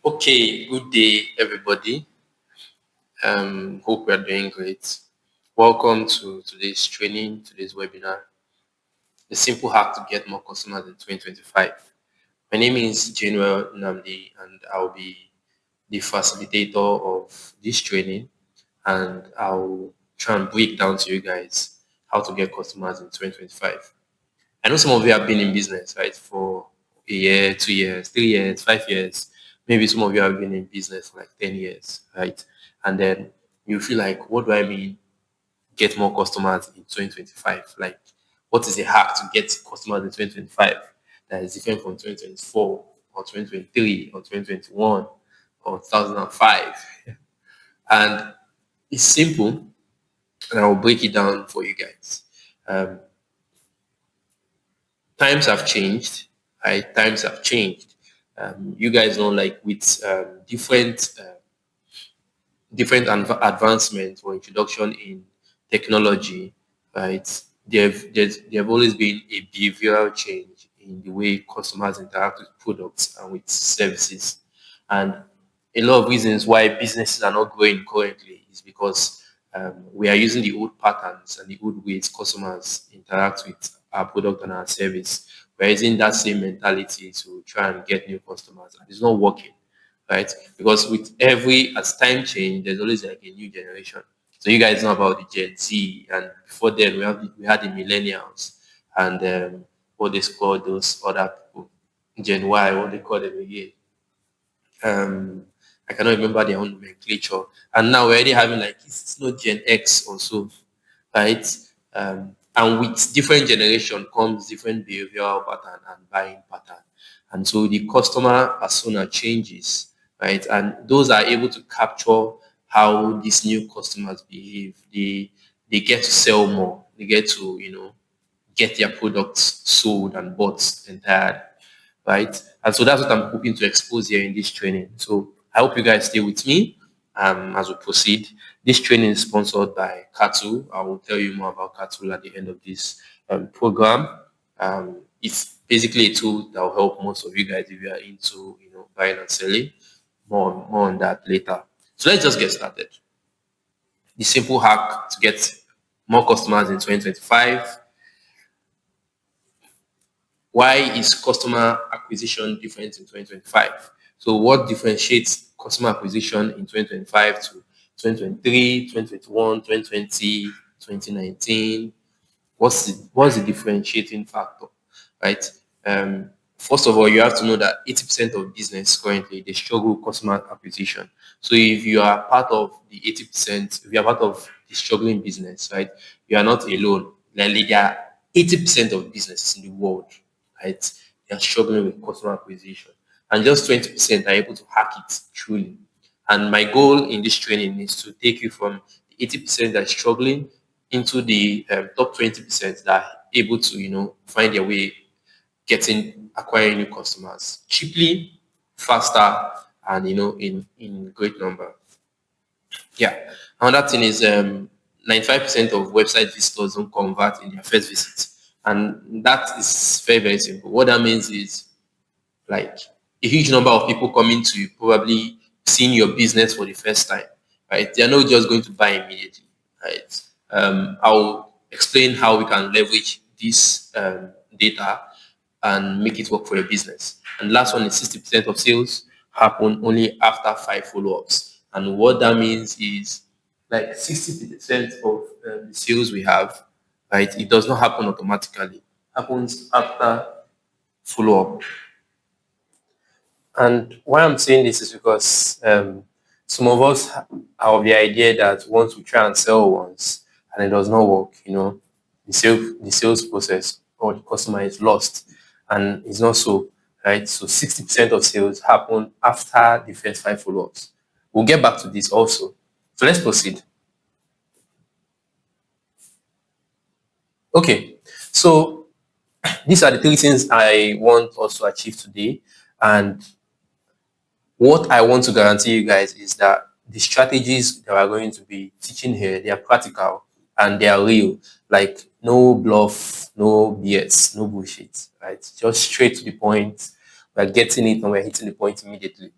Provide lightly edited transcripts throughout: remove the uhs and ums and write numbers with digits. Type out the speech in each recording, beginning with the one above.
Okay, good day, everybody. Hope we are doing great. Welcome to today's training, today's webinar, the simple hack to get more customers in 2025. My name is Januel Namdi, and I'll be the facilitator of this training, and I'll try and break down to you guys how to get customers in 2025. I know some of you have been in business, right, for a year, 2 years, 3 years, 5 years. Maybe some of you have been in business for like 10 years, right? And then you feel like, what do I mean, get more customers in 2025? Like, what is a hack to get customers in 2025 that is different from 2024 or 2023 or 2021 or 2005? And it's simple, and I will break it down for you guys. Um, Times have changed, right? Times have changed. You guys know, like with different advancements or introduction in technology, right? There have always been a behavioral change in the way customers interact with products and with services, and a lot of reasons why businesses are not growing currently is because we are using the old patterns and the old ways customers interact with our product and our service. We're using that same mentality to try and get new customers, and it's not working, right? Because with every as time change, there's always like a new generation. So you guys know about the Gen Z, and before then we had the millennials, and what they call those other people, Gen Y, what they call them again. I cannot remember their own nomenclature. And now we're already having like it's not Gen X or so, right? And with different generation comes different behavioral pattern and buying pattern. And so the customer persona changes, right? And those are able to capture how these new customers behave. They get to sell more. They get to, get their products sold and bought entirely, right? And so that's what I'm hoping to expose here in this training. So I hope you guys stay with me as we proceed. This training is sponsored by Katu. I will tell you more about Katu at the end of this program. It's basically a tool that will help most of you guys if you are into buying and selling. More on that later. So let's just get started. The simple hack to get more customers in 2025. Why is customer acquisition different in 2025? So what differentiates customer acquisition in 2025 to 2023, 2021, 2020, 2019? What's the differentiating factor, right? First of all, you have to know that 80% of business currently they struggle with customer acquisition. So if you are part of the 80%, if you are part of the struggling business, right, you are not alone. Like there are 80% of businesses in the world, right? They are struggling with customer acquisition, and just 20% are able to hack it truly. And my goal in this training is to take you from the 80% that is struggling into the top 20% that are able to, find their way acquiring new customers cheaply, faster, and in great number. Yeah. Another thing is 95% of website visitors don't convert in their first visit. And that is very, very simple. What that means is like a huge number of people coming to you, probably seeing your business for the first time, right? They're not just going to buy immediately, right? I'll explain how we can leverage this data and make it work for your business. And last one is 60% of sales happen only after 5 follow-ups. And what that means is like 60% of the sales we have, right? It does not happen automatically. It happens after follow-up. And why I'm saying this is because some of us are of the idea that once we try and sell once and it does not work, the sales process or the customer is lost, and it's not so, right? So 60% of sales happen after the first 5 follow-ups. We'll get back to this also. So let's proceed. Okay, so these are the 3 things I want us to achieve today, and what I want to guarantee you guys is that the strategies that we're going to be teaching here, they are practical and they are real. Like no bluff, no BS, no bullshit, right? Just straight to the point. We're getting it and we're hitting the point immediately.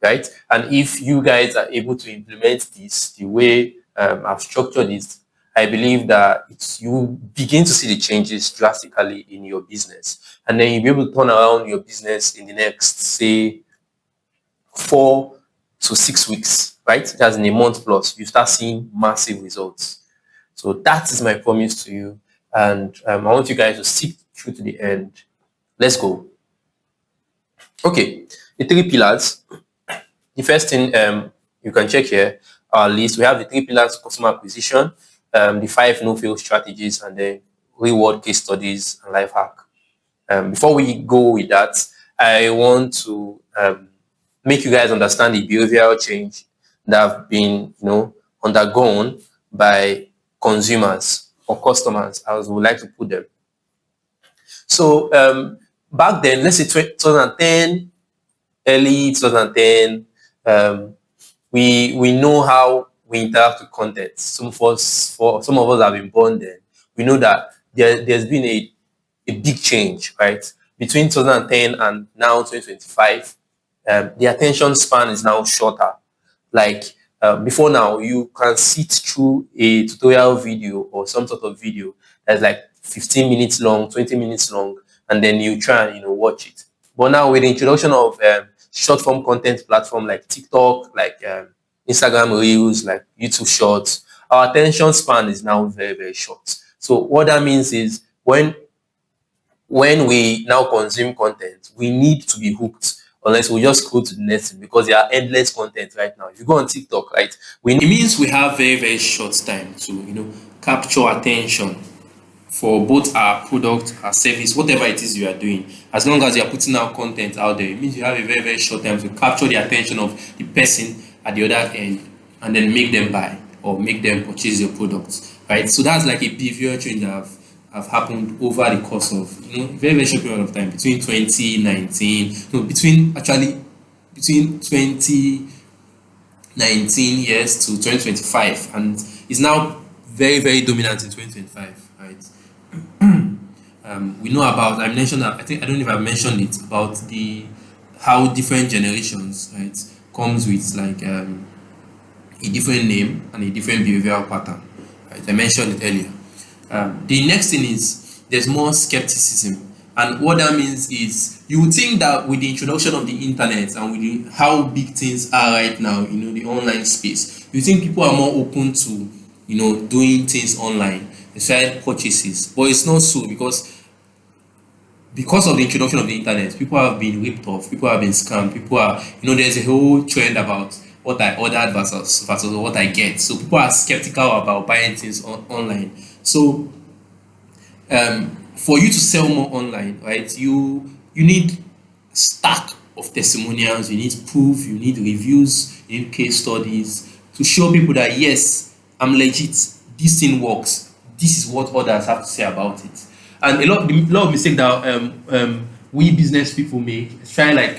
right? And if you guys are able to implement this the way I've structured it, I believe that you begin to see the changes drastically in your business, and then you'll be able to turn around your business in the next, say, 4 to 6 weeks, right? That's in a month plus. You start seeing massive results. So that is my promise to you, and I want you guys to stick through to the end. Let's go. Okay, the three pillars. The first thing you can check here, our list, we have the three pillars: customer acquisition, the five no-fail strategies, and then reward case studies and life hack. Before we go with that, I want to make you guys understand the behavioral change that have been, undergone by consumers or customers, as we would like to put them. So back then, let's say 2010, early 2010, we know how we interact with content. Some of us have been born then. We know that there's been a big change, right? Between 2010 and now 2025, the attention span is now shorter. Like before now, you can sit through a tutorial video or some sort of video that's like 15 minutes long, 20 minutes long, and then you try and watch it. But now with the introduction of short form content platform like TikTok, like Instagram Reels, like YouTube Shorts, our attention span is now very, very short. So what that means is when we now consume content, we need to be hooked, unless we just go to the next thing, because there are endless content right now. If you go on TikTok, right, it means we have very, very short time to capture attention for both our product, our service, whatever it is you are doing. As long as you are putting out content out there, it means you have a very, very short time to capture the attention of the person at the other end and then make them buy or make them purchase your products, right? So that's like a behavioral change that have happened over the course of very, very short period of time, between 2019, between 2019 years to 2025, and is now very, very dominant in 2025, right? We know about, I mentioned that, I don't know if I mentioned it, about how different generations, right, comes with like a different name and a different behavioral pattern, right? I mentioned it earlier. The next thing is there's more skepticism, and what that means is you would think that with the introduction of the internet and with how big things are right now, the online space, you think people are more open to doing things online, aside purchases, but it's not so, because of the introduction of the internet, people have been ripped off, people have been scammed, people are, there's a whole trend about what I ordered versus what I get. So people are skeptical about buying things online. So for you to sell more online, right, you need stack of testimonials, you need proof, you need reviews, you need case studies to show people that yes, I'm legit, this thing works, this is what others have to say about it. And a lot of mistakes that we business people make, especially like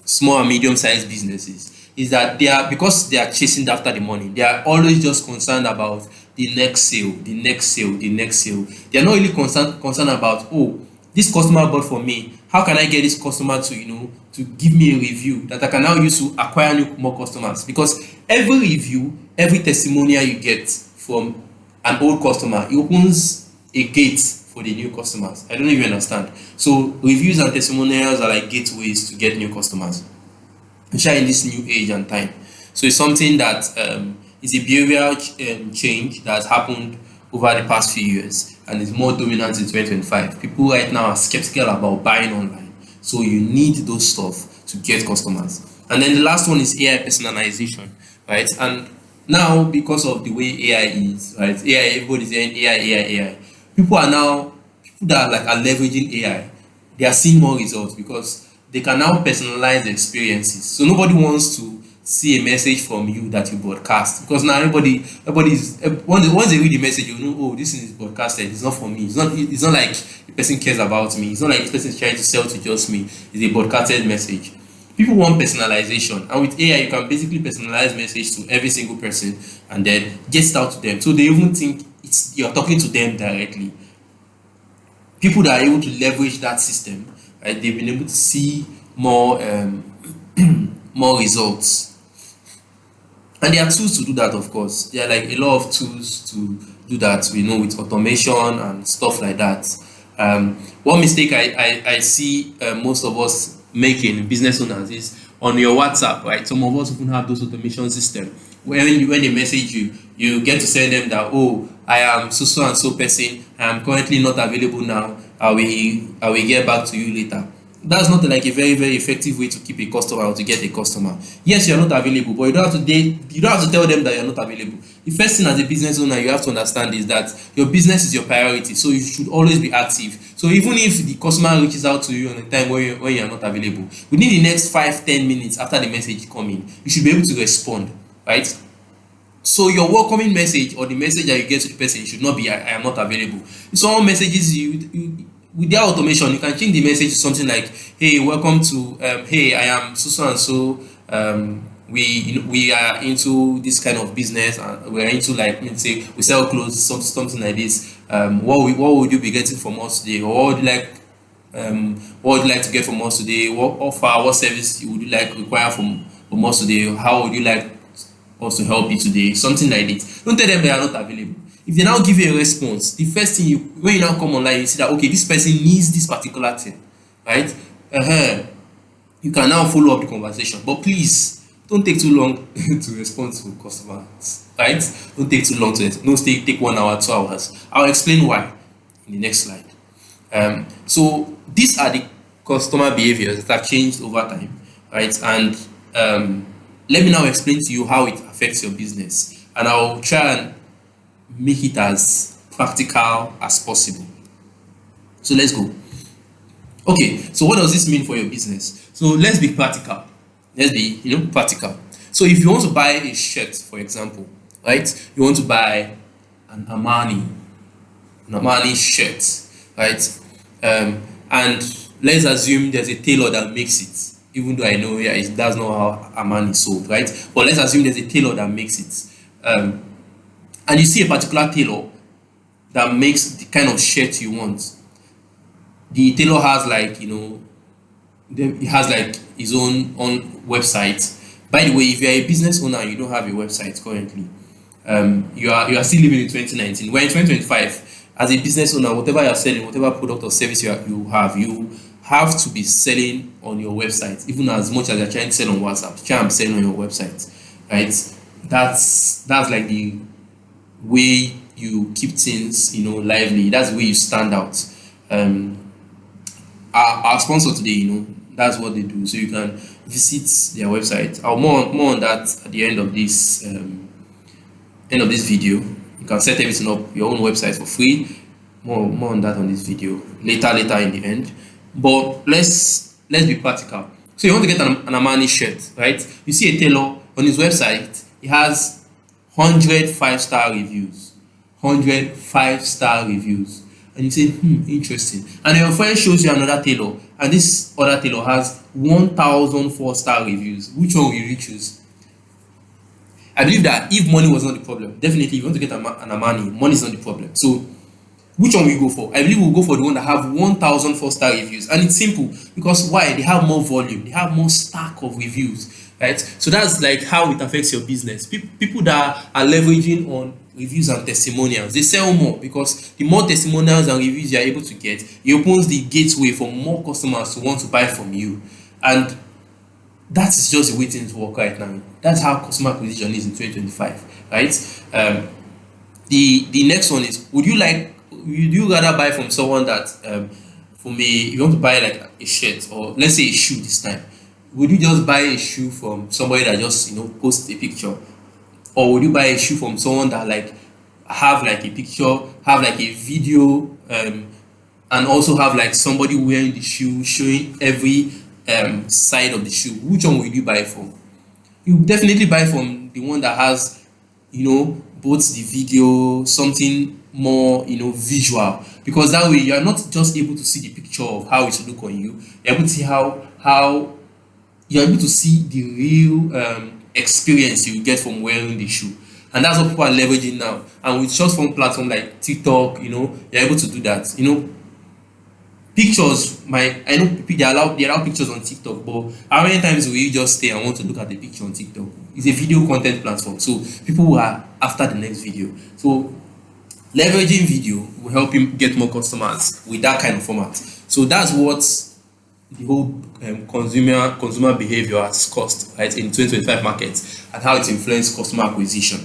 small and medium-sized businesses, is that because they are chasing after the money, they are always just concerned about the next sale, the next sale, the next sale. They are not really concerned about, oh, this customer bought from me. How can I get this customer to give me a review that I can now use to acquire more customers? Because every review, every testimonial you get from an old customer, it opens a gate for the new customers. I don't know if you understand. So reviews and testimonials are like gateways to get new customers, especially in this new age and time. So it's something that is a behavioral change that has happened over the past few years and is more dominant in 2025. People right now are skeptical about buying online, so you need those stuff to get customers. And then the last one is AI personalization, right? And now, because of the way AI is, right? Everybody's saying AI. People that are leveraging AI, they are seeing more results because they can now personalize the experiences. So nobody wants to see a message from you that you broadcast, because now everybody's once they read the message, oh, this is broadcasted, it's not for me. It's not like the person cares about me. It's not like the person is trying to sell to just me. It's a broadcasted message. People want personalization, and with AI you can basically personalize message to every single person and then get it out to them, so they even think you're talking to them directly. People that are able to leverage that system, right, they've been able to see more more results. And there are tools to do that, of course. There are like a lot of tools to do that, with automation and stuff like that. One mistake I see most of us making, business owners, is on your WhatsApp, right? Some of us even have those automation system when they message you, you get to send them that, oh, I am so and so person, I am currently not available now. I will get back to you later. That's not like a very very effective way to keep a customer or to get a customer. Yes, you're not available, but you don't have to tell them that you're not available. The first thing as a business owner you have to understand is that your business is your priority, so you should always be active. So even if the customer reaches out to you on a time when you're not available, within the next 5-10 minutes after the message come in, you should be able to respond, right? So your welcoming message or the message that you get to the person should not be I am not available. If someone messages you with their automation, you can change the message to something like, hey, welcome to hey, I am so and so, we are into this kind of business, and we are into, like, let's say we sell clothes, something like this. What would you be getting from us today, or what would you like to get from us today? What offer, what service would you like require from us today? How would you like us to help you today? Something like this. Don't tell them they are not available. If they now give you a response, the first thing when you now come online, you see that, okay, this person needs this particular thing, right? You can now follow up the conversation, but please don't take too long to respond to customers, right? Don't take too long don't take 1 hour, 2 hours. I'll explain why in the next slide. So these are the customer behaviors that have changed over time, right? And let me now explain to you how it affects your business, and I'll try and make it as practical as possible. So let's go. Okay, so what does this mean for your business? So let's be practical. Let's be practical. So if you want to buy a shirt, for example, right? You want to buy an Armani shirt, right? And let's assume there's a tailor that makes it, even though I know, that's not how Armani is sold, right? But let's assume there's a tailor that makes it. And you see a particular tailor that makes the kind of shirt you want. The tailor has, like, he has like his own website. By the way, if you're a business owner and you don't have a website currently, you are still living in 2019. We're in 2025. As a business owner, whatever you're selling, whatever product or service you have to be selling on your website, even as much as you're trying to sell on WhatsApp. Try and sell on your website, right? That's like the way you keep things lively. That's the way you stand out. Our sponsor today, that's what they do. So you can visit their website. I'll more on that at the end of this video. You can set everything up, your own website, for free. More on that on this video later in the end. But let's be practical. So you want to get an Armani shirt, right? You see a tailor on his website. He has 100 5-star reviews. 100 5-star reviews. And you say, interesting. And your friend shows you another tailor, and this other tailor has 1,000 4-star reviews. Which one will you choose? I believe that if money was not the problem, definitely if you want to get an Armani, money is not the problem. So which one will you go for? I believe we'll go for the one that have 1,000 4-star reviews. And it's simple, because why? They have more volume, they have more stack of reviews, right? So that's like how it affects your business. People that are leveraging on reviews and testimonials, they sell more, because the more testimonials and reviews you're able to get, it opens the gateway for more customers to want to buy from you. And that is just the way things work right now. That's how customer acquisition is in 2025, right? The next one is, would you rather buy from someone that, for me, if you want to buy like a shirt, or let's say a shoe this time, would you just buy a shoe from somebody that just posts a picture? Or would you buy a shoe from someone that have like a picture, have like a video, and also have like somebody wearing the shoe, showing every side of the shoe? Which one would you buy from? You definitely buy from the one that has, both the video, something more, visual, because that way you are not just able to see the picture of how it will look on you. You're able to see how you're able to see the real experience you get from wearing the shoe. And that's what people are leveraging now. And with short form platform like TikTok, you're able to do that. Pictures, I know they allow pictures on TikTok, but how many times will you just stay and want to look at the picture on TikTok? It's a video content platform, so people who are after the next video. So leveraging video will help you get more customers with that kind of format. So that's what the whole consumer behavior has cost, right, in 2025 markets, and how it influenced customer acquisition.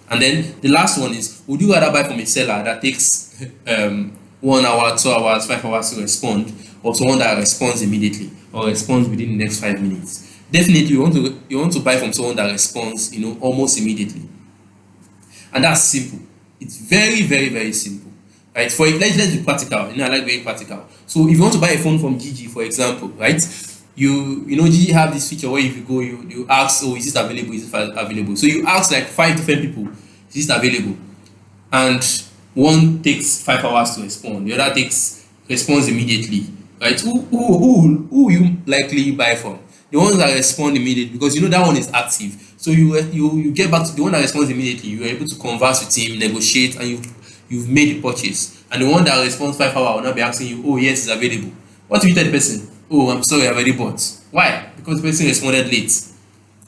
And then the last one is, would you rather buy from a seller that takes 1 hour, 2 hours, 5 hours to respond, or someone that responds immediately or responds within the next 5 minutes? Definitely you want to buy from someone that responds, almost immediately. And that's simple. It's very, very, very simple. Right? Let's be practical. I like being practical. So if you want to buy a phone from Gigi, for example, right? Gigi have this feature where if you go, you ask, oh, is this available? Is this available? So you ask like 5 different people, is this available? And one takes 5 hours to respond. The other responds immediately. Right? Who you likely buy from? The ones that respond immediately, because that one is active. So you get back to the one that responds immediately. You are able to converse with him, negotiate, and you've made the purchase. And the one that responds 5 hours will not be asking you, oh yes, it's available. What do you tell the person? Oh, I'm sorry, I've already bought. Why? Because the person responded late.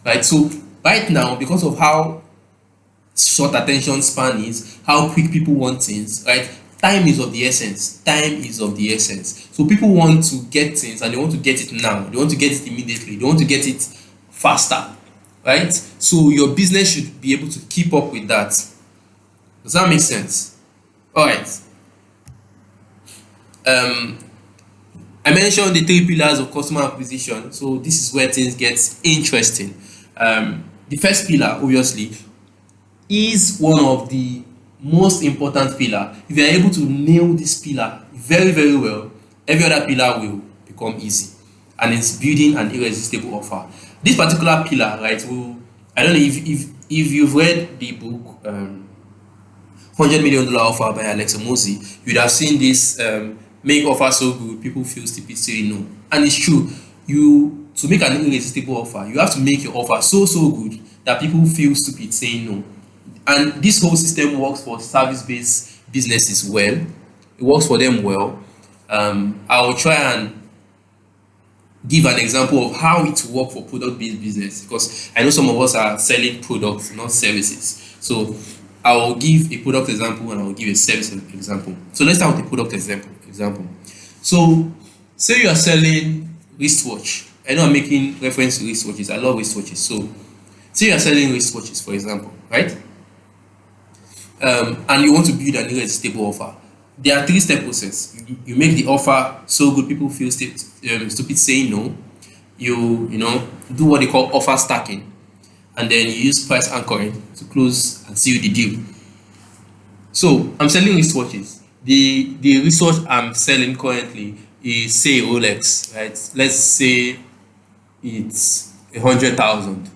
Right? So right now, because of how short attention span is, how quick people want things, right? Time is of the essence. Time is of the essence. So people want to get things and they want to get it now. They want to get it immediately. They want to get it faster, right? So your business should be able to keep up with that. Does that make sense? All right. I mentioned the 3 pillars of customer acquisition. So this is where things get interesting. The first pillar, obviously, is one of the most important pillar. If you are able to nail this pillar very, very well, every other pillar will become easy. And it's building an irresistible offer. This particular pillar, right, I don't know if you've read the book $100 Million Offer by Alex Hormozi, you'd have seen this make offer so good people feel stupid saying no. And it's true. To make an irresistible offer, you have to make your offer so good that people feel stupid saying no. And this whole system works for service-based businesses well. It works for them well. I'll try and give an example of how it will work for product-based business, because I know some of us are selling products, not services. So I will give a product example and I will give a service example. So let's start with the product example. So say you are selling wristwatch. I know I'm making reference to wristwatches. I love wristwatches. So say you are selling wristwatches, for example, right? And you want to build an irresistible offer. There are 3-step process. You make the offer so good people feel stupid saying no. You do what they call offer stacking, and then you use price anchoring to close and seal the deal. So I'm selling wristwatches. The wristwatch I'm selling currently is, say, Rolex, right? Let's say it's 100,000,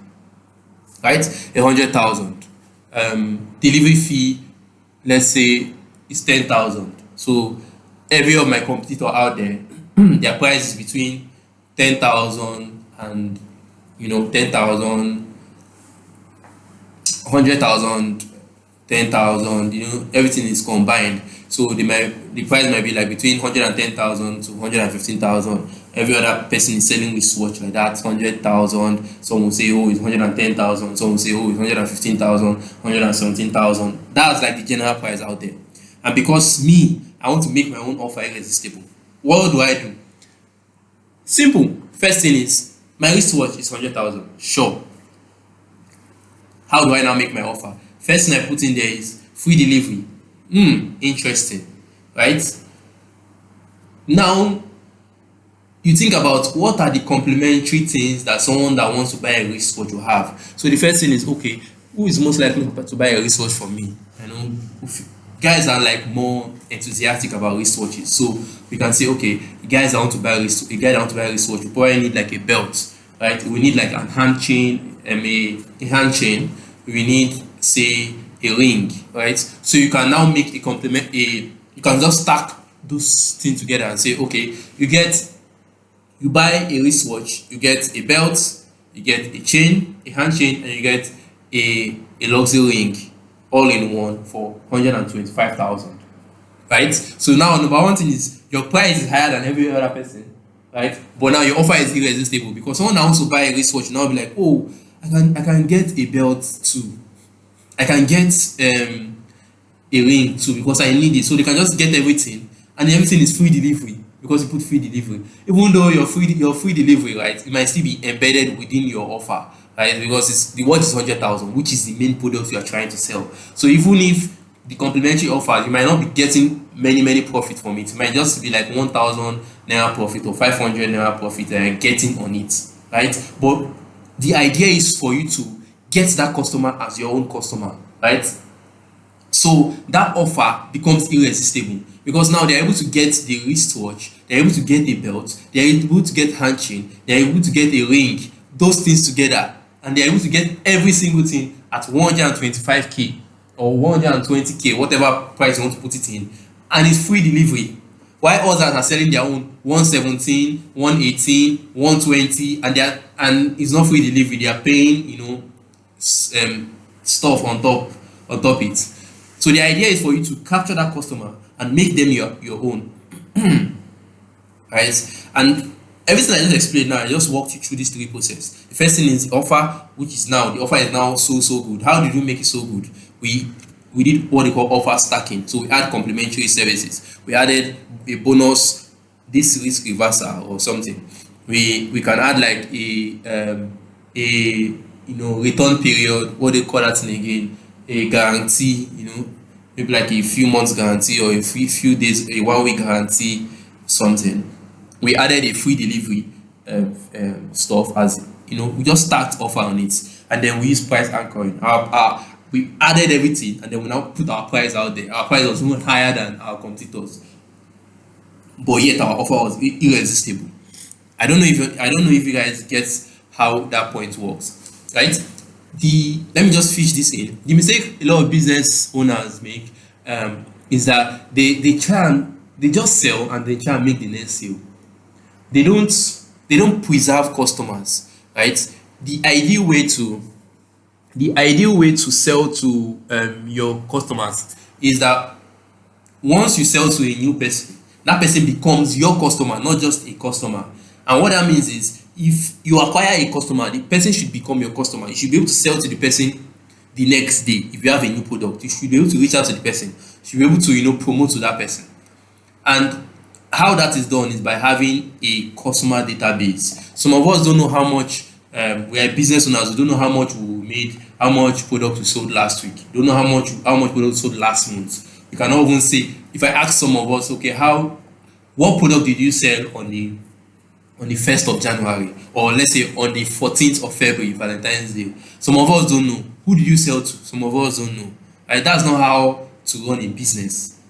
right? 100,000. Delivery fee, let's say, is 10,000. So every of my competitor out there, their price is between 10,000 and 10,000, 100,000, 10,000. Everything is combined. So the price might be like between 110,000 to 115,000. Every other person is selling wristwatch like that, 100,000. Some will say, oh, it's 110,000. Some will say, oh, it's 115,000, 117,000. That's like the general price out there. And because I want to make my own offer irresistible. What do? Simple. First thing is, my wristwatch is 100,000. Sure. How do I now make my offer? First thing I put in there is free delivery. Interesting, right? Now, you think about what are the complementary things that someone that wants to buy a wristwatch will have. So the first thing is, okay, who is most likely to buy a wristwatch from me? Guys are like more enthusiastic about wristwatches. So we can say, okay, the guys that want to buy a wristwatch, we probably need like a belt, right? We need like a hand chain, a hand chain. We need, say, a ring, right? So you can now make you can just stack those things together and say, okay, you buy a wristwatch, you get a belt, you get a chain, a hand chain, and you get a luxury ring, all in one for 125,000, right? So now number one thing is your price is higher than every other person, right? But now your offer is irresistible because someone that wants to buy a wristwatch now be like, oh, I can get a belt too. I can get a ring too because I need it. So they can just get everything, and everything is free delivery because you put free delivery. Even though your free delivery, right, it might still be embedded within your offer, right? Because the watch is 100,000, which is the main product you are trying to sell. So even if the complimentary offer, you might not be getting many profit from it. It might just be like 1,000 naira profit or 500 naira profit and getting on it, right? But the idea is for you to get that customer as your own customer, right? So that offer becomes irresistible because now they're able to get the wristwatch, they're able to get a belt, they're able to get handchain, they're able to get a ring, those things together, and they're able to get every single thing at 125k or 120k, whatever price you want to put it in, and it's free delivery. While others are selling their own 117, 118, 120, and it's not free delivery. They are paying, stuff on top it. So the idea is for you to capture that customer and make them your own, right? And everything I just explained now, I just walked you through these three processes. The first thing is the offer, which is now the offer is now so good. How did we make it so good? We did what they call offer stacking. So we add complementary services. We added a bonus, this risk reversal or something. We can add like a return period, what they call that thing again, a guarantee, maybe like a few months guarantee or a few days, a 1 week guarantee, something. We added a free delivery stuff, as we just start offer on it, and then we use price anchoring. We added everything, and then we now put our price out there. Our price was even higher than our competitors, but yet our offer was irresistible. I don't know if you guys get how that point works, right? Let me just fish this in. The mistake a lot of business owners make is that they just sell and they try and make the next sale. They don't preserve customers, right? The ideal way to sell to your customers is that once you sell to a new person, that person becomes your customer, not just a customer. And what that means is, if you acquire a customer, the person should become your customer. You should be able to sell to the person the next day. If you have a new product, you should be able to reach out to the person. You should be able to promote to that person. And how that is done is by having a customer database. Some of us don't know how much we are business owners. We don't know how much we made, how much product we sold last week. We don't know how much product we sold last month. You cannot even say, if I ask some of us, okay, what product did you sell on the 1st of January, or let's say on the 14th of February, Valentine's Day? Some of us don't know. Who did you sell to? Some of us don't know. Right? That's not how to run a business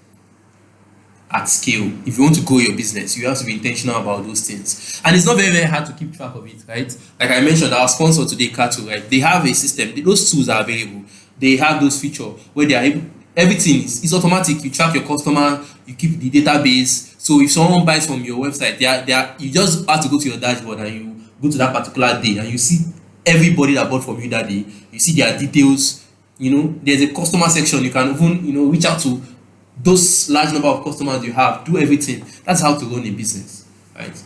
at scale. If you want to grow your business, you have to be intentional about those things. And it's not very hard to keep track of it, right? Like I mentioned, our sponsor today, Kato, right? They have a system. Those tools are available. They have those features where they are able, everything is automatic. You track your customer, you keep the database. So if someone buys from your website, you just have to go to your dashboard and you go to that particular day and you see everybody that bought from you that day. You see their details. There's a customer section. You can even reach out to those large number of customers you have. Do everything. That's how to run a business, right?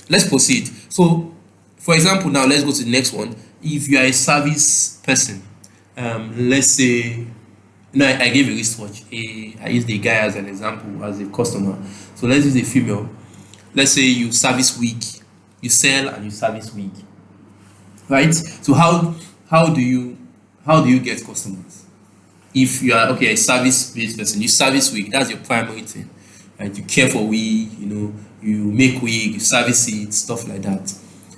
Let's proceed. So, for example, now let's go to the next one. If you are a service person, let's say, I gave a wristwatch. I used a guy as an example, as a customer. So let's use a female. Let's say you service week. You sell and you service week, right? So how do you get customers? If you are a service-based person, you service wig. That's your primary thing, right? You care for wig, you make wig, you service it, stuff like that.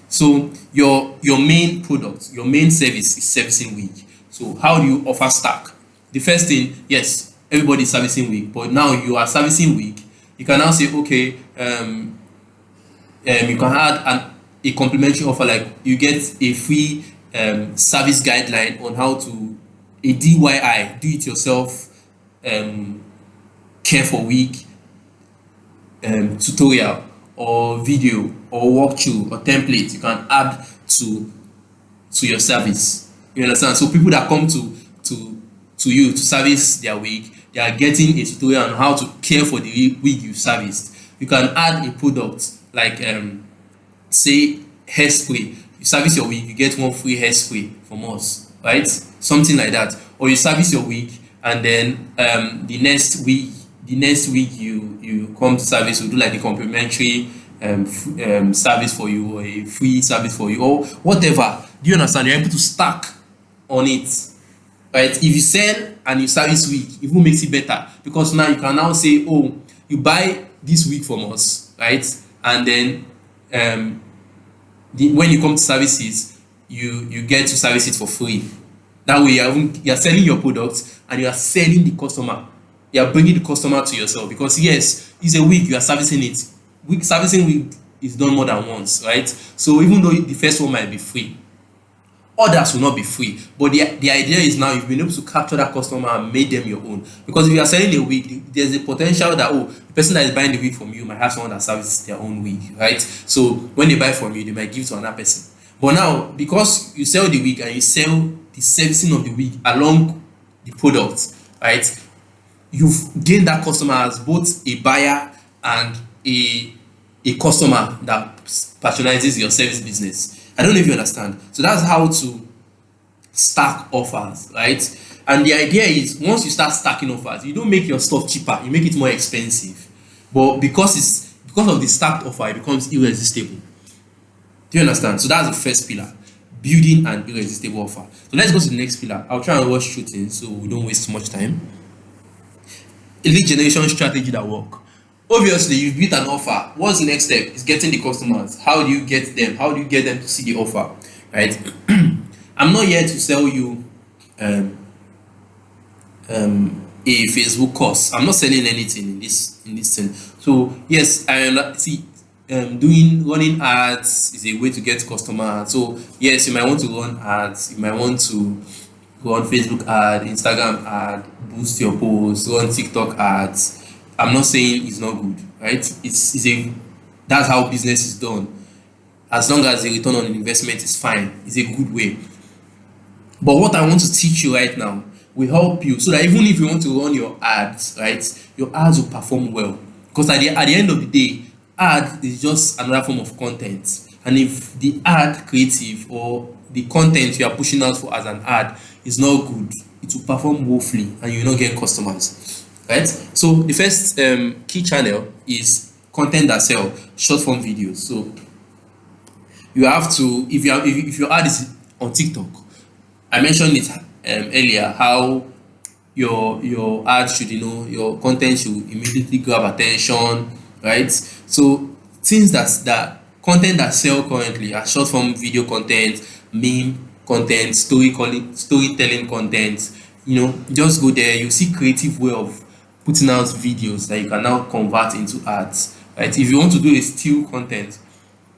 So your main product, your main service is servicing wig. So how do you offer stack? The first thing, yes, everybody is servicing wig, but now you are servicing wig. You can now say, okay, you can add a complimentary offer, like you get a free service guideline on how to, a DIY, do it yourself, care for wig tutorial or video or walkthrough or template you can add to your service. You understand? So people that come to you to service their wig, they are getting a tutorial on how to care for the wig you serviced. You can add a product like say hairspray. You service your wig, you get one free hairspray from us, right? Something like that. Or you service your wig, and then the next week you come to service, we do like a complimentary service for you, or a free service for you, or whatever. Do you understand? You're able to stack on it, right? If you sell and you service week, it even makes it better, because now you can now say, oh, you buy this week from us, right? And then when you come to service it, you get to service it for free. That way you're selling your product, and you are selling the customer. You are bringing the customer to yourself, because yes, it's a week you are servicing it. Servicing week is done more than once, right? So even though the first one might be free, others will not be free. But the idea is now you've been able to capture that customer and make them your own. Because if you are selling a wig, there's a potential that, oh, the person that is buying the wig from you might have someone that services their own wig, right? So when they buy from you, they might give to another person. But now, because you sell the wig and you sell the servicing of the wig along the product, right, you've gained that customer as both a buyer and a customer that patronizes your service business. I don't know if you understand. So that's how to stack offers, right? And the idea is, once you start stacking offers, you don't make your stuff cheaper, you make it more expensive. But because of the stacked offer, it becomes irresistible. Do you understand? So that's the first pillar, building an irresistible offer. So let's go to the next pillar. I'll try and rush through things so we don't waste much time. A lead generation strategy that work. Obviously, you've built an offer. What's the next step? Is getting the customers. How do you get them? How do you get them to see the offer? Right? I'm not here to sell you a Facebook course. I'm not selling anything in this thing. So yes, I see. Running ads is a way to get customers. So yes, you might want to run ads. You might want to run Facebook ad, Instagram ad, boost your posts, run TikTok ads. I'm not saying it's not good, right? That's how business is done. As long as the return on investment is fine, it's a good way. But what I want to teach you right now will help you, so that even if you want to run your ads, right, your ads will perform well. Because at the end of the day, ad is just another form of content. And if the ad creative or the content you are pushing out for as an ad is not good, it will perform woefully and you will not get customers. Right? So the first key channel is content that sell, short form videos. So you have to, if your ad is on TikTok, I mentioned it earlier, how your ad should, your content should immediately grab attention, right? So things that content that sell currently are short form video content, meme content, storytelling content. Just go there, you see creative way of putting out videos that you can now convert into ads, right? If you want to do a still content,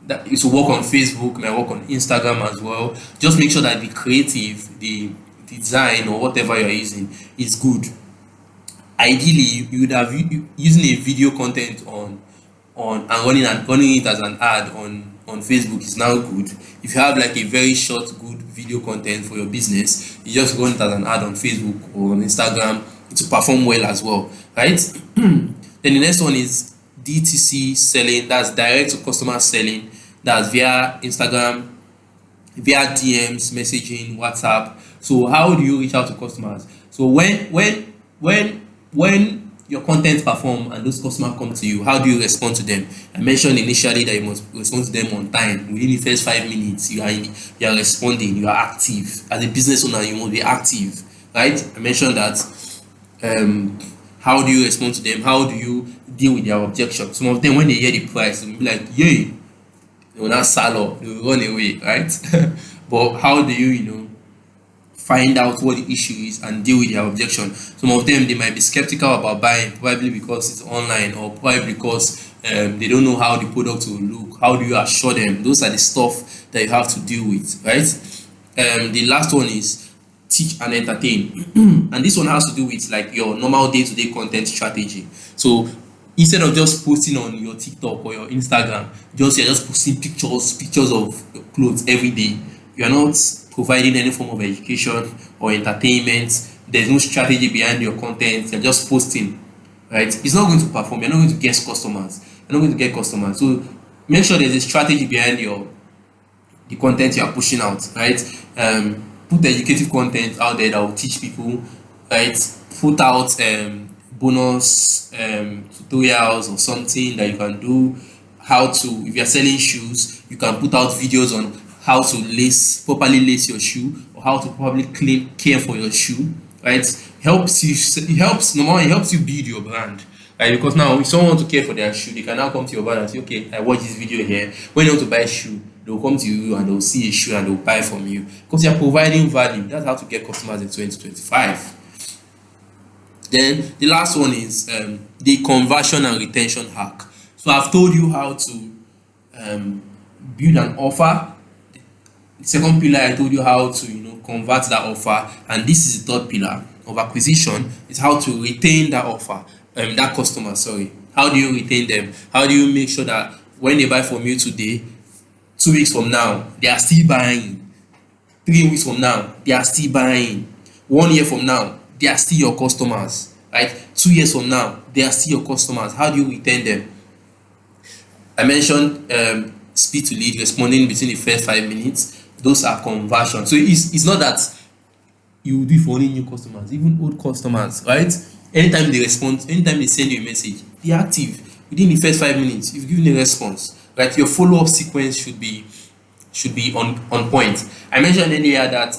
that it will work on Facebook, may work on Instagram as well. Just make sure that the creative, the design or whatever you're using is good. Ideally, you would have using a video content on and running it as an ad on Facebook is now good. If you have like a very short good video content for your business, you just run it as an ad on Facebook or on Instagram to perform well as well, right? Then the next one is DTC selling. That's direct to customer selling. That's via Instagram, via DMs, messaging, WhatsApp. So how do you reach out to customers? So when your content perform and those customers come to you, how do you respond to them? I mentioned initially that you must respond to them on time. Within the first 5 minutes, you are responding, you are active. As a business owner, you must be active, right? I mentioned that. How do you respond to them? How do you deal with their objection? Some of them, when they hear the price, they'll be like, yay, they will not sell, they will run away, right? But how do you, find out what the issue is and deal with their objection? Some of them, they might be skeptical about buying, probably because it's online, or probably because they don't know how the product will look. How do you assure them? Those are the stuff that you have to deal with, right? The last one is teach and entertain. And this one has to do with like your normal day-to-day content strategy. So instead of just posting on your TikTok or your Instagram, you're just posting pictures of clothes every day. You're not providing any form of education or entertainment. there's no strategy behind your content, you're just posting, right? It's not going to perform. You're not going to get customers. You're not going to get customers. So make sure there's a strategy behind the content you are pushing out, right? Put educative content out there that will teach people, right? Put out bonus tutorials or something that you can do. How to, if you're selling shoes, you can put out videos on how to properly lace your shoe, or how to properly care for your shoe, right? It helps, number one, it helps you build your brand, right? Because now if someone wants to care for their shoe, they can now come to your brand and say, okay, I watch this video here. When you want to buy a shoe, they'll come to you and they'll see a shoe and they'll buy from you, because you're providing value. That's how to get customers in 2025. Then the last one is the conversion and retention hack. So I've told you how to build an offer. The second pillar, I told you how to convert that offer, and this is the third pillar of acquisition, is how to retain that offer, that customer. Sorry, how do you retain them? How do you make sure that when they buy from you today, 2 weeks from now they are still buying, 3 weeks from now they are still buying, 1 year from now they are still your customers, right? 2 years from now they are still your customers. How do you retain them? I mentioned speed to lead, responding between the first 5 minutes. Those are conversion. So it's not that you do it for only new customers, even old customers, right? Anytime they respond, anytime they send you a message, be active within the first 5 minutes. You've given a response, right? Your follow-up sequence should be on point. I mentioned earlier that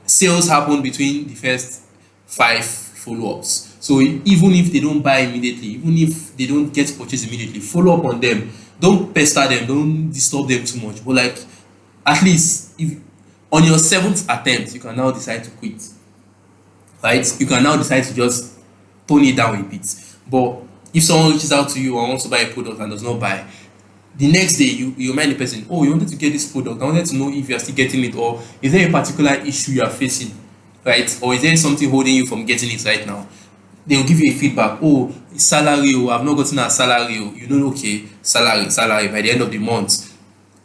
sales happen between the first 5 follow-ups. So even if they don't buy immediately, even if they don't get purchased immediately, follow up on them. Don't pester them, don't disturb them too much. But like, at least if on your 7th attempt, you can now decide to quit, right? You can now decide to just tone it down a bit. But if someone reaches out to you and wants to buy a product and does not buy, the next day you remind the person, oh, you wanted to get this product, I wanted to know if you are still getting it, or is there a particular issue you are facing, right? Or is there something holding you from getting it right now? They will give you a feedback. Oh, salary, oh, I've not gotten a salary. Oh, okay, salary by the end of the month.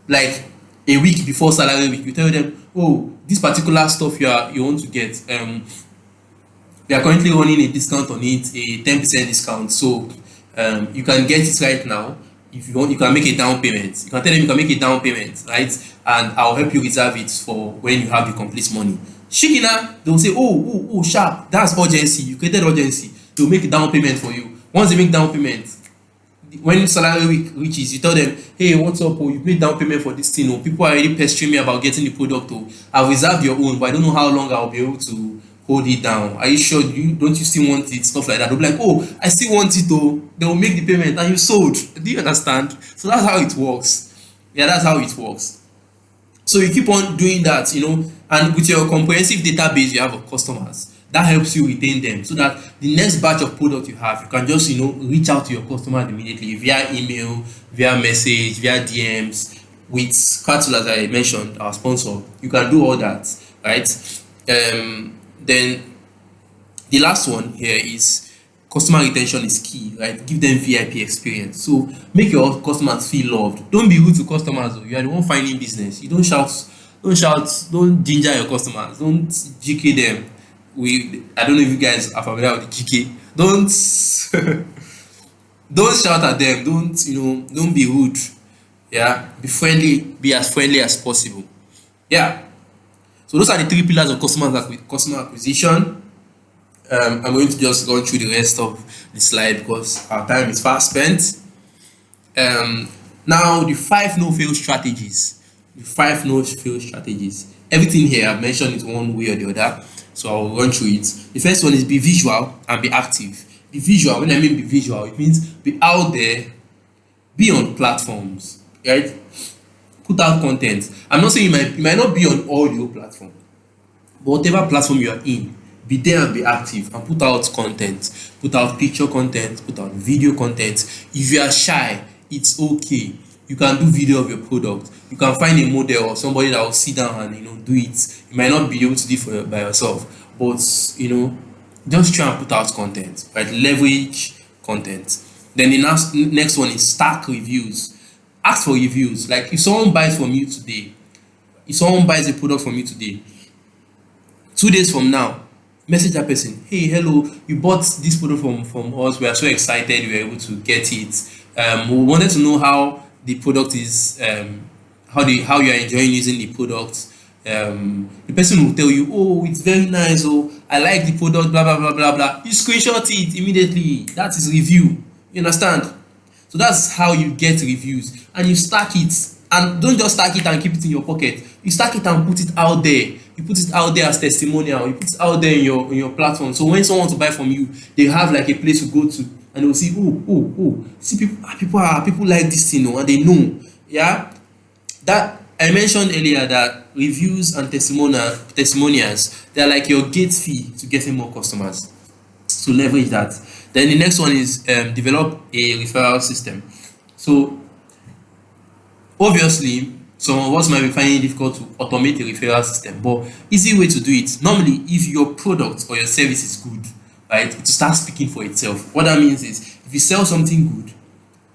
Like a week before salary week, you tell them, oh, this particular stuff you want to get, we are currently running a discount on it, a 10% discount. So you can get it right now. If you want, you can make a down payment. You can tell them you can make a down payment, right? And I'll help you reserve it for when you have the complete money. Shikina, they'll say, oh, sharp, that's urgency. You created urgency. They'll make a down payment for you. Once they make down payment, when salary week reaches, you tell them, hey, what's up? Oh, you've made down payment for this thing. Oh, people are already pestering me about getting the product. Oh, I've reserved your own, but I don't know how long I'll be able to hold it down. Are you sure? Don't you still want it? Stuff like that. They'll be like, oh, I still want it though. They'll make the payment and you sold. Do you understand? So that's how it works. Yeah, that's how it works. So you keep on doing that, and with your comprehensive database you have of customers, that helps you retain them, so that the next batch of product you have, you can just reach out to your customers immediately via email, via message, via DMs. With Cartool, as I mentioned, our sponsor, you can do all that, right? Then the last one here is customer retention is key, right? Give them VIP experience. So make your customers feel loved. Don't be rude to customers. You are the one finding business. You don't shout, don't ginger your customers, don't GK them. I don't know if you guys are familiar with the GK. Don't shout at them. Don't be rude. Yeah, be friendly. Be as friendly as possible. Yeah. So those are the 3 pillars of customer acquisition. I'm going to just run through the rest of the slide because our time is fast spent. Now the 5 no-fail strategies. The 5 no-fail strategies. Everything here I've mentioned it one way or the other, so I'll run through it. The first one is be visual and be active. Be visual. When I mean be visual, it means be out there, be on platforms, right? Put out content. I'm not saying you might not be on all your platforms, but whatever platform you are in, be there and be active and put out content. Put out picture content, put out video content. If you are shy, it's okay. You can do video of your product. You can find a model or somebody that will sit down and do it. You might not be able to do it by yourself, but just try and put out content, right? Leverage content. Then the next one is stack reviews. Ask for reviews. Like if someone buys from you today, if someone buys a product from you today, 2 days from now, Message that person, hey, hello, you bought this product from us. We are so excited we were able to get it. We wanted to know how the product is, how you are enjoying using the product. The person will tell you, oh, it's very nice, oh, I like the product, blah blah blah blah blah. You screenshot it immediately. That is review. You understand? So that's how you get reviews, and you stack it. And don't just stack it and keep it in your pocket. You stack it and put it out there. You put it out there as testimonial. You put it out there in your platform. So when someone wants to buy from you, they have like a place to go to, and they'll see, oh, see people like this thing, oh, and they know. Yeah, that I mentioned earlier that reviews and testimonials, they're like your gate fee to getting more customers. So leverage that. Then the next one is develop a referral system. So obviously, some of us might be finding it difficult to automate a referral system, but easy way to do it. Normally, if your product or your service is good, right, it will start speaking for itself. What that means is, if you sell something good,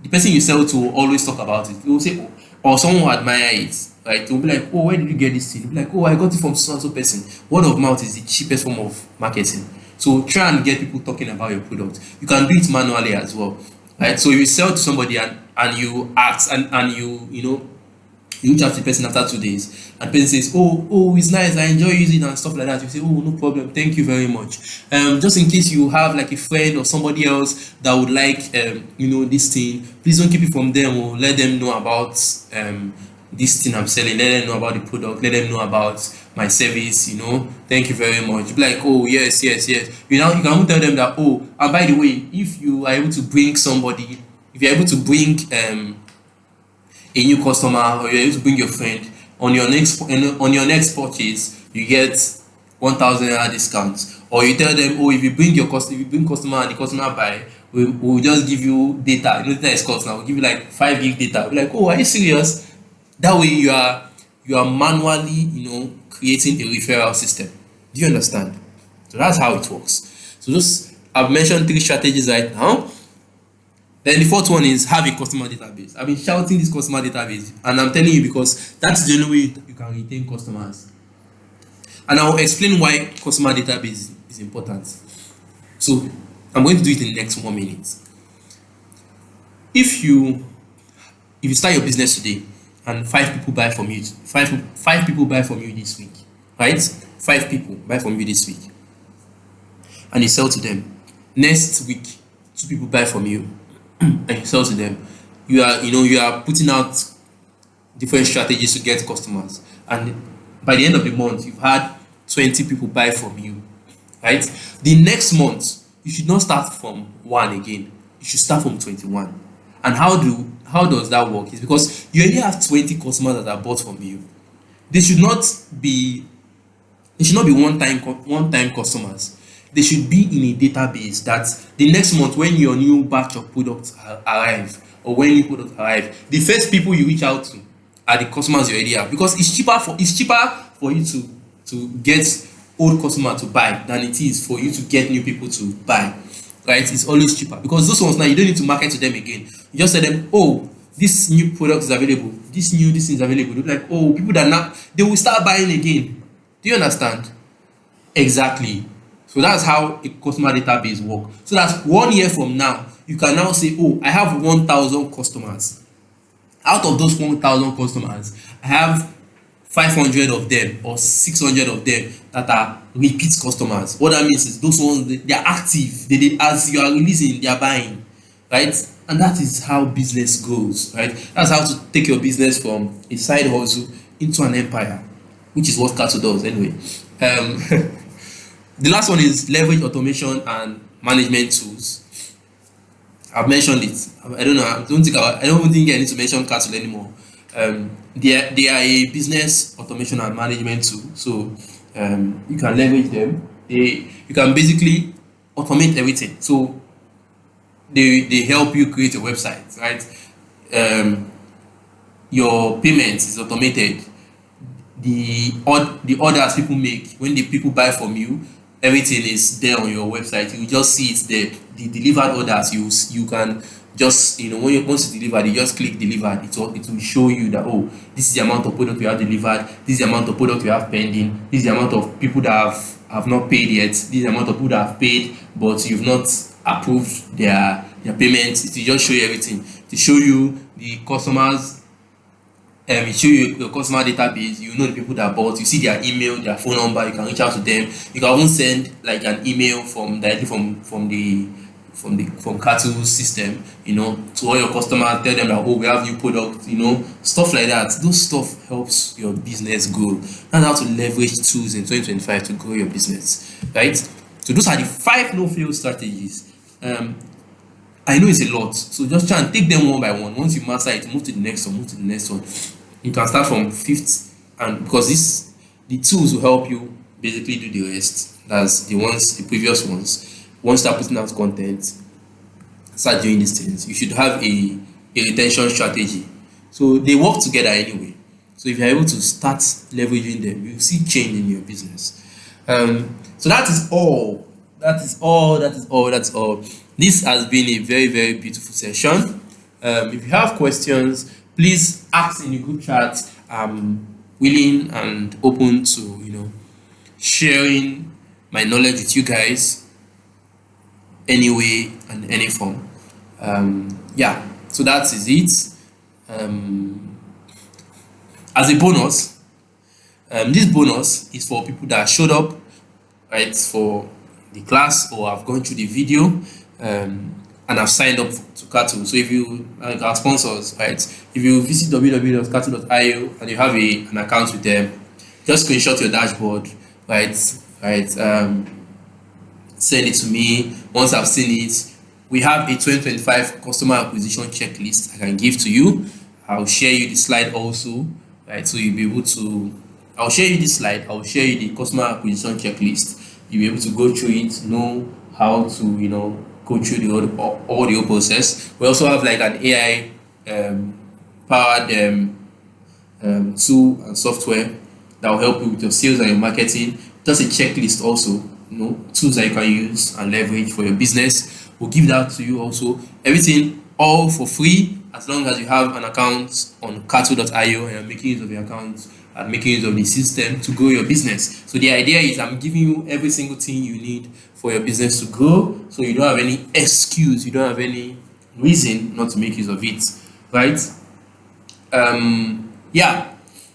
the person you sell to will always talk about it. They will say, or someone will admire it, right? They will be like, oh, where did you get this thing? They'll be like, oh, I got it from so and so person. Word of mouth is the cheapest form of marketing. So try and get people talking about your product. You can do it manually as well, right? So if you sell to somebody and you ask and you reach out to the person after 2 days, and the person says, oh, it's nice, I enjoy using it and stuff like that. You say, oh, no problem, thank you very much. Just in case you have like a friend or somebody else that would like this thing, please don't keep it from them, or let them know about this thing I'm selling, let them know about the product, let them know about my service, thank you very much. Be like, oh, yes. You can even tell them that, oh, and by the way, if you are able to bring somebody, if you're able to bring a new customer, or you're able to bring your friend on your next purchase, you get 1,000 naira discount. Or you tell them, oh, if you bring customer and the customer buy, we'll just give you data. Data is cost now. We'll give you like 5 gig data. We're like, oh, are you serious? That way you are manually creating a referral system. Do you understand? So that's how it works. So I've mentioned 3 strategies right now. Then the fourth one is have a customer database. I've been shouting this customer database, and I'm telling you because that's the only way you can retain customers. And I'll explain why customer database is important. So I'm going to do it in the next 1 minute. If you start your business today and 5 people buy from you, five people buy from you this week, right? 5 people buy from you this week, and you sell to them. Next week, 2 people buy from you, and you sell to them. You are putting out different strategies to get customers, and by the end of the month, you've had 20 people buy from you, right? The next month, you should not start from 1 again. You should start from 21. And how does that work? Is because you already have 20 customers that are bought from you. They should not be one-time customers. They should be in a database that the next month, when your new batch of products arrive, or when new products arrive, the first people you reach out to are the customers you already have, because it's cheaper for you to get old customer to buy than it is for you to get new people to buy, right? It's always cheaper, because those ones now you don't need to market to them again. You just tell them, oh, this new product is available, this thing is available. They'll be like, oh, people that now they will start buying again. Do you understand? Exactly. So that's how a customer database works. So that's 1 year from now, you can now say, oh, I have 1,000 customers. Out of those 1,000 customers, I have 500 of them or 600 of them that are repeat customers. What that means is those ones, they are active. They as you are releasing, they are buying, right? And that is how business goes, right? That's how to take your business from a side hustle into an empire, which is what Kato does anyway. The last one is leverage automation and management tools. I've mentioned it. I don't even think I need to mention Kato anymore. They are a business automation and management tool. So you can leverage them. You can basically automate everything. So they help you create a website, right? Your payments is automated. The orders people make, when the people buy from you, everything is there on your website. You just see it there. The delivered orders, you can just once you deliver, you just click delivered. It will show you that, oh, this is the amount of product we have delivered, this is the amount of product we have pending, this is the amount of people that have not paid yet, this is the amount of people that have paid but you've not approved their payments. It will just show you everything. To show you the customers, it show you your customer database. You know the people that bought. You see their email, their phone number. You can reach out to them. You can even send like an email directly from Cattle system, to all your customers. Tell them that, oh, we have new products, stuff like that. Those stuff helps your business grow. That's how to leverage tools in 2025 to grow your business, right? So those are the 5 no-fail strategies. I know it's a lot, so just try and take them one by one. Once you master it, move to the next one. You can start from 5th, and because the tools will help you basically do the rest. That's the previous ones. Once you start putting out content, start doing these things. You should have a retention strategy. So they work together anyway. So if you're able to start leveraging them, you'll see change in your business. So that is all. This has been a very, very beautiful session. If you have questions, please ask in the group chat. I'm willing and open to sharing my knowledge with you guys any way and any form. So that is it. As a bonus, this bonus is for people that showed up, right, for the class, or have gone through the video and have signed up to Cattle. So if you like our sponsors, right, if you visit www.cattle.io and you have an account with them, just screenshot your dashboard, right, send it to me. Once I've seen it, we have a 2025 customer acquisition checklist I can give to you. I'll share you the slide also, right, so you'll be able to, I'll share you this slide, I'll share you the customer acquisition checklist. You'll be able to go through it, know how to go through the whole process. We also have like an AI powered tool and software that will help you with your sales and your marketing. Just a checklist also, tools that you can use and leverage for your business. We'll give that to you also. Everything all for free, as long as you have an account on cattle.io and you're making use of your account and making use of the system to grow your business. So the idea is I'm giving you every single thing you need for your business to grow, so you don't have any excuse, you don't have any reason not to make use of it, right?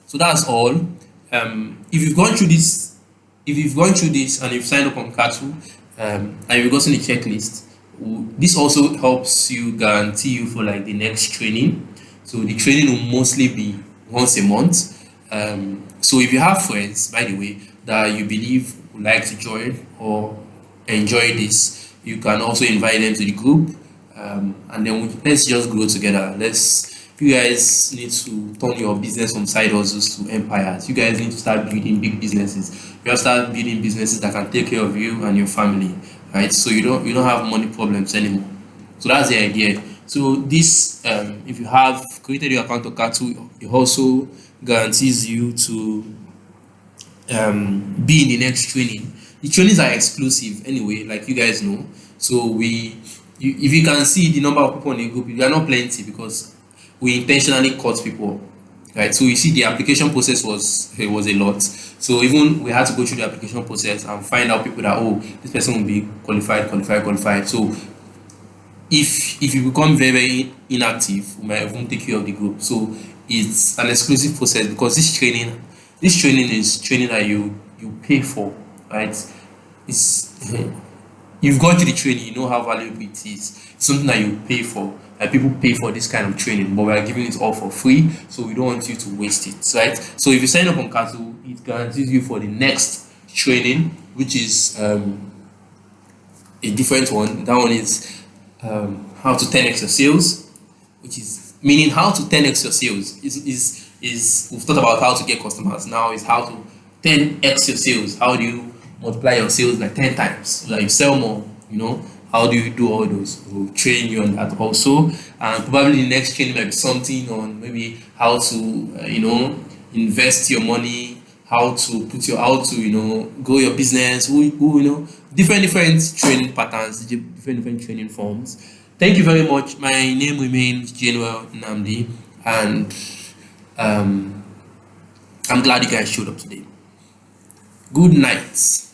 So that's all. If you've gone through this and you've signed up on Cattle and you've gotten the checklist, this also helps you guarantee you for like the next training. So the training will mostly be once a month. So if you have friends, by the way, that you believe would like to join or enjoy this, you can also invite them to the group, and then let's just grow together. You guys need to turn your business from side hustles to empires. You guys need to start building big businesses. You have to start building businesses that can take care of you and your family, right? So you don't have money problems anymore. So that's the idea. So this, if you have created your account on Cattle, it also guarantees you to be in the next training. The trainings are exclusive anyway, like you guys know. So if you can see the number of people in the group, we are not plenty because we intentionally cut people, right? So you see the application process was a lot. So even we had to go through the application process and find out people that, oh, this person will be qualified. So if you become very, very inactive, we might even take you out of the group. So it's an exclusive process because this training is training that you pay for, right? You've gone to the training, you know how valuable it is. It's something that you pay for. Like people pay for this kind of training, but we are giving it all for free, so we don't want you to waste it, right? So if you sign up on Cattle, it guarantees you for the next training, which is a different one. That one is how to 10x your sales, which is meaning how to 10x your sales. Is we've thought about how to get customers. Now is how to 10x your sales. How do you multiply your sales by 10 times so that you sell more? How do you do all those? We'll train you on that also. And probably the next training might be something on maybe how to invest your money, how to grow your business, different training patterns, different training forms. Thank you very much. My name remains Januel Namdi, and I'm glad you guys showed up today. Good night.